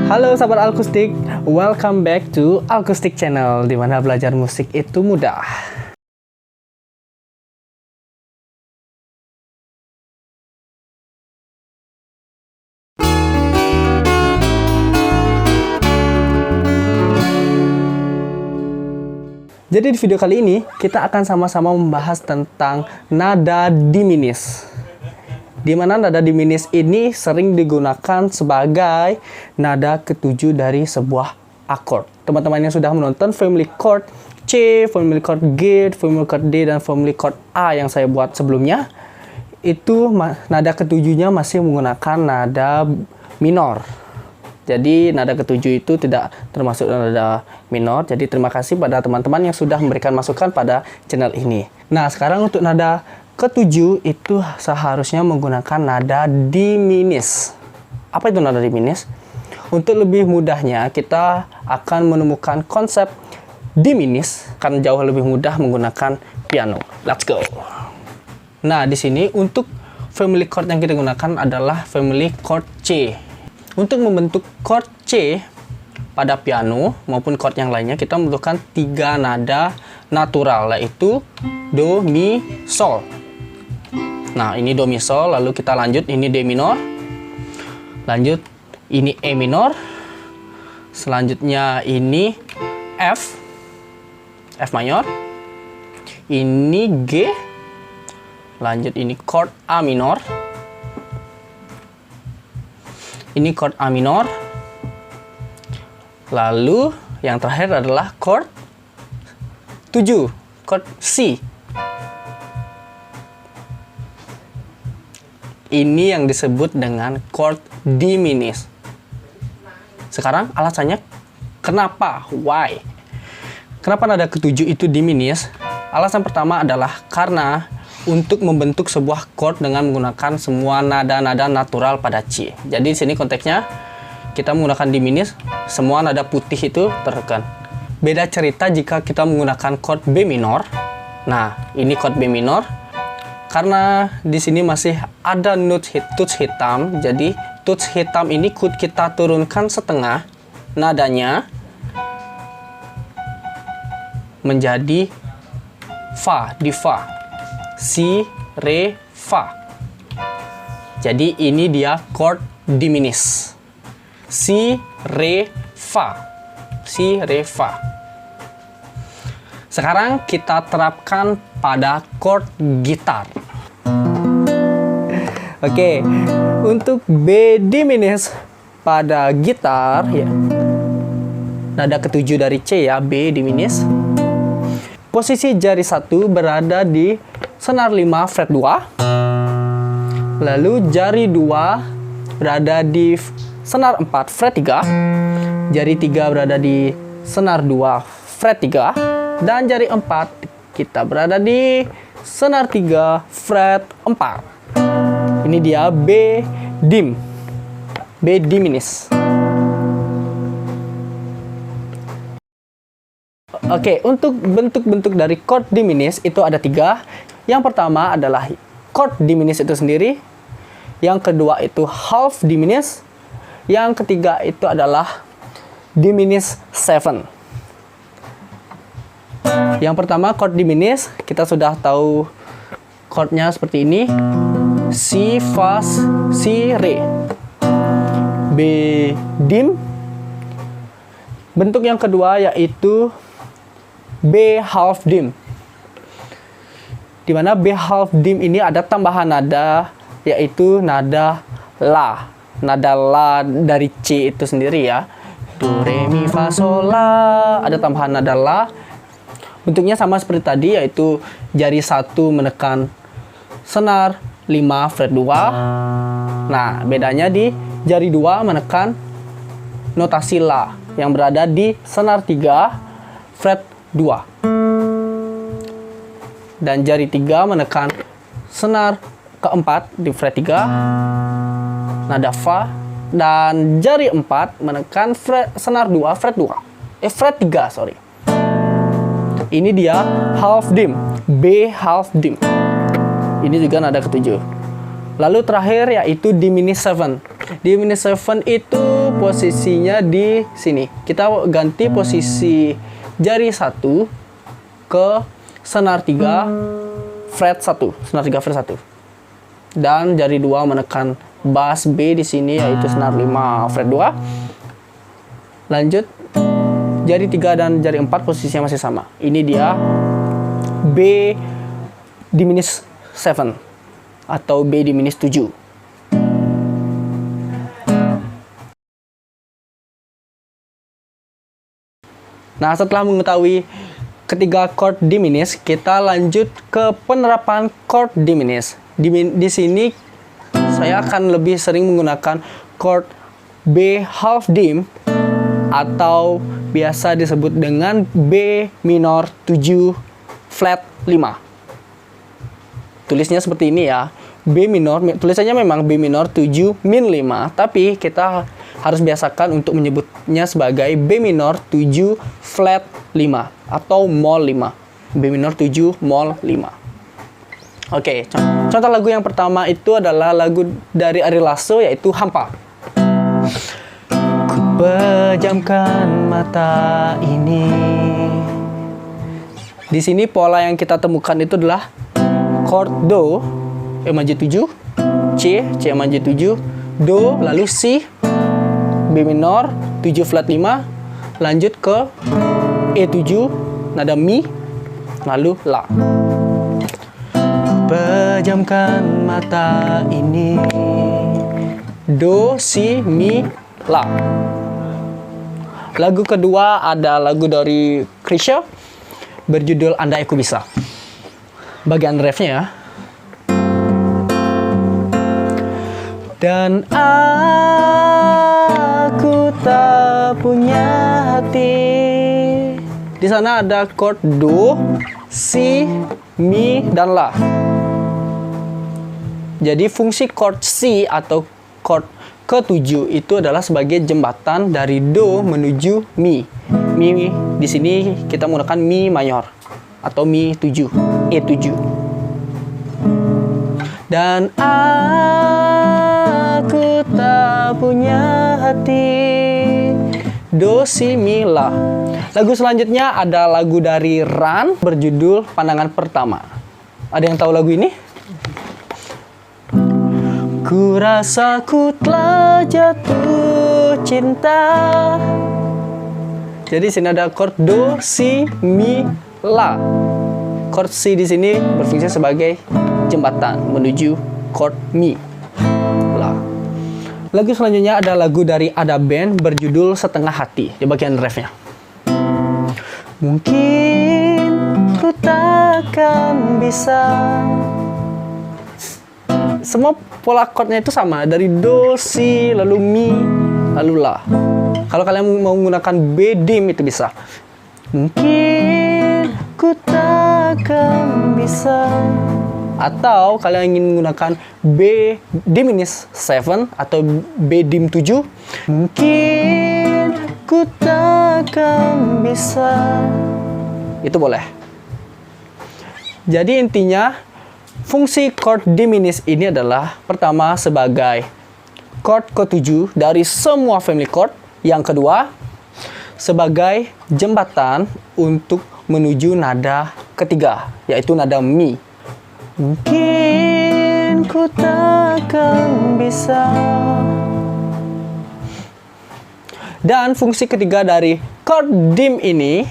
Halo sahabat Alkustik, welcome back to Alkustik Channel, di mana belajar musik itu mudah. Jadi di video kali ini kita akan sama-sama membahas tentang nada diminis. Di mana nada diminis ini sering digunakan sebagai nada ketujuh dari sebuah akord. Teman-teman yang sudah menonton family chord C, family chord G, family chord D, dan family chord A yang saya buat sebelumnya, itu nada ketujuhnya masih menggunakan nada minor. Jadi nada ketujuh itu tidak termasuk nada minor. Jadi terima kasih pada teman-teman yang sudah memberikan masukan pada channel ini. Nah, sekarang untuk nada ketujuh itu seharusnya menggunakan nada diminis. Apa itu nada diminis? Untuk lebih mudahnya kita akan menemukan konsep diminis karena jauh lebih mudah menggunakan piano. Let's go. Nah, di sini untuk family chord yang kita gunakan adalah family chord C. Untuk membentuk chord C pada piano maupun chord yang lainnya, kita membutuhkan 3 nada natural, yaitu Do, Mi, Sol. Nah, ini Do, Mi, Sol, lalu kita lanjut, ini D minor, lanjut ini E minor, selanjutnya ini F mayor, ini G, lanjut ini chord A minor, ini chord A minor, lalu yang terakhir adalah chord 7, chord C. Ini yang disebut dengan chord diminis. Sekarang alasannya kenapa? Why? Kenapa nada ketujuh itu diminis? Alasan pertama adalah karena untuk membentuk sebuah chord dengan menggunakan semua nada-nada natural pada C. Jadi di sini konteksnya kita menggunakan diminis, semua nada putih itu terekan. Beda cerita jika kita menggunakan chord B minor. Nah, ini chord B minor. Karena di sini masih ada tuts hitam, jadi tuts hitam ini kita turunkan setengah nadanya menjadi Fa, di Fa, Si, Re, Fa. Jadi ini dia chord diminis. Si, Re, Fa, Si, Re, Fa. Sekarang kita terapkan pada chord gitar. Oke, untuk B diminis pada gitar, ya, nada ketujuh dari C ya, B diminis. Posisi jari 1 berada di senar 5 fret 2. Lalu jari 2 berada di senar 4 fret 3. Jari 3 berada di senar 2 fret 3. Dan jari 4 kita berada di senar 3 fret 4. Ini dia B dim, B diminis. Oke, untuk bentuk-bentuk dari chord diminis itu ada 3. Yang pertama adalah chord diminis itu sendiri. Yang kedua itu half diminis. Yang ketiga itu adalah diminis 7. Yang pertama chord diminis, kita sudah tahu chordnya seperti ini. Si, Fa, Si, Re. B dim. Bentuk yang kedua yaitu B half dim. Di mana B half dim ini ada tambahan nada, yaitu nada La. Nada La dari C itu sendiri ya. Do, Re, Mi, Fa, Sol, La. Ada tambahan nada La. Bentuknya sama seperti tadi, yaitu jari 1 menekan senar 5 fret 2. Nah, bedanya di jari 2 menekan notasi La yang berada di senar 3 fret 2. Dan jari 3 menekan senar keempat di fret 3, nada Fa. Dan jari 4 menekan senar 2 fret 2. Fret 3, sorry. Ini dia half dim, B half dim. Ini juga nada ketujuh. Lalu terakhir yaitu diminis 7. Diminished 7 itu posisinya di sini. Kita ganti posisi jari 1 ke senar 3 fret 1, senar 3 fret 1. Dan jari 2 menekan bass B di sini yaitu senar 5 fret 2. Lanjut jari 3 dan jari 4 posisinya masih sama. Ini dia B diminished 7 atau B diminished 7. Nah, setelah mengetahui ketiga chord diminished, kita lanjut ke penerapan chord diminished. Di sini saya akan lebih sering menggunakan chord B half dim atau biasa disebut dengan B minor 7 flat 5. Tulisnya seperti ini ya. B minor, tulisannya memang B minor 7 min 5, tapi kita harus biasakan untuk menyebutnya sebagai B minor 7 flat 5 atau mol 5. B minor 7 mol 5. Oke, contoh lagu yang pertama itu adalah lagu dari Ari Lasso yaitu Hampa. Ku pejamkan mata ini. Di sini pola yang kita temukan itu adalah chord Do, E majeur 7, C majeur 7, Do, lalu C, B minor 7 flat 5, lanjut ke E7 nada Mi, lalu La. Pejamkan mata ini, Do, Si, Mi, La. Lagu kedua ada lagu dari Chrisye berjudul Andai Aku Bisa. Bagian refnya ya. Dan aku tak punya hati. Di sana ada chord Do, Si, Mi, dan La. Jadi fungsi chord C atau chord ke-7 itu adalah sebagai jembatan dari Do menuju Mi. Mi di sini kita menggunakan Mi mayor atau Mi 7, E7. Dan aku tak punya hati, Do, Si, Mi, La. Lagu selanjutnya ada lagu dari Ran berjudul Pandangan Pertama. Ada yang tahu lagu ini? Ku rasa ku telah jatuh cinta. Jadi sini ada chord Do, Si, Mi, La. Chord C di sini berfungsi sebagai jembatan menuju chord Mi, La. Lagu selanjutnya ada lagu dari Ada Band berjudul Setengah Hati di bagian refnya. Mungkin ku takkan bisa. Semua pola chordnya itu sama, dari Do, Si, lalu Mi, lalu La. Kalau kalian mau menggunakan B dim itu bisa. Mungkin ku takkan bisa. Atau kalian ingin menggunakan B diminished 7 atau B dim 7. Mungkin ku takkan bisa. Itu boleh. Jadi intinya fungsi chord diminished ini adalah pertama sebagai chord ke-7 dari semua family chord. Yang kedua sebagai jembatan untuk menuju nada ketiga yaitu nada Mi. Mungkin ku takkan bisa. Dan fungsi ketiga dari chord dim ini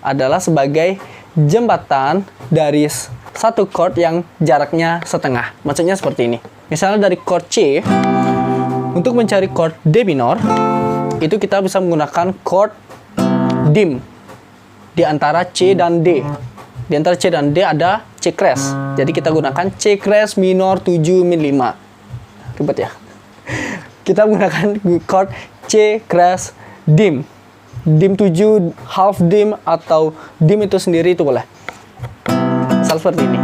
adalah sebagai jembatan dari satu chord yang jaraknya setengah. Maksudnya seperti ini. Misalnya dari chord C, untuk mencari chord D minor, itu kita bisa menggunakan chord dim di antara C dan D. Di antara C dan D ada C crash. Jadi kita gunakan C crash minor 7 min 5. Ribet ya. Kita menggunakan chord C crash dim. Dim 7 half dim atau dim itu sendiri itu boleh. Misal seperti ini.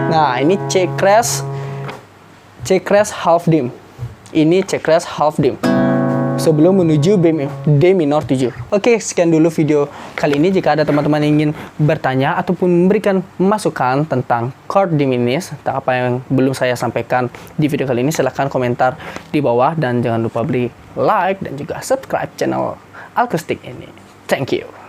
Nah, ini C crash half dim. Ini C crash half dim. sebelum menuju D minor 7. Oke, sekian dulu video kali ini. Jika ada teman-teman yang ingin bertanya ataupun memberikan masukan tentang chord diminis, tentang apa yang belum saya sampaikan di video kali ini, silahkan komentar di bawah dan jangan lupa beri like dan juga subscribe channel Acoustic ini. Thank you.